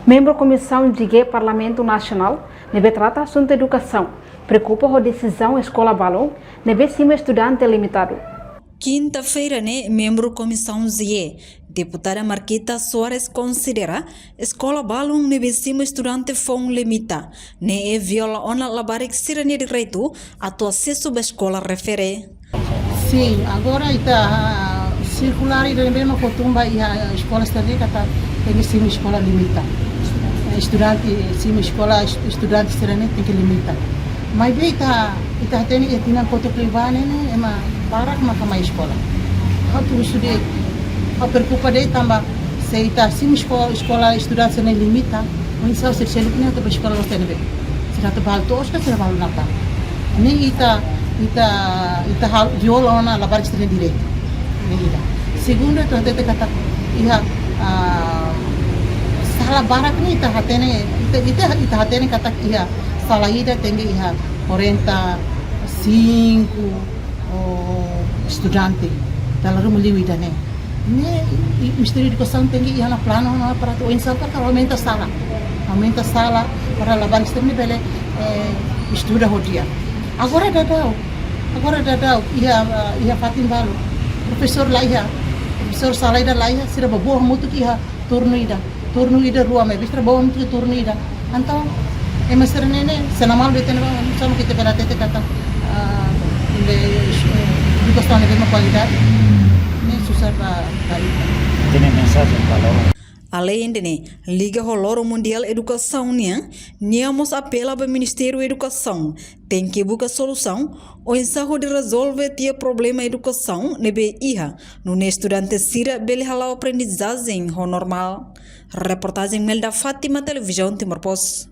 Membro Comissão de Parlamento Nacional, neve trata assunto educação, preocupa a decisão escola balão, neve cima estudante limitado. Quinta-feira, membro Comissão ZIE, deputada Marquita Soares considera escola balão neve cima estudante fom limita, viola ona labarik sirane direito atau acesso à escola refere. Sim, agora está circular e lembrando que tumba e a escola estadual tem sim escola limita. Estudante sim escola estudante serane tem que limitar. Mas bem está tem e tinha conta privada é uma para mais escola. How to estudar? A preocupa de também se está sim escola estudante serane limita, mas se se ele não tem escola não tem bem. Se não tem balto, acho que se não vai nada. Nem ita viola na labar estudante direito. Segundo itu nanti kata iha salah barak ni ita hatene kata iha salah ida tinggi iha 45 estudante dalam rumah liwi dan ne misteri educação tinggi iha na plano na para tu insanta kalau aumenta sala para labar estudante bele estuda hodia agora dadau iha fatin balu profesor Salaida laiha sira babuah mutu kiha turnu ida rua me bistra bawa mutu turnu ida antau emester nene senamal betene sama kita pela tete kata juga stone de qualidade ne susah para tiene mensaje para Além de Liga Roloro Mundial Educação niamos apela ao Ministério da Educação tem que buscar solução ou ensaio de resolver tia problema educação nebe iha no estudante sira bele halau aprendizagem normal. Reportagem Melda Fátima Televisão Timor Post.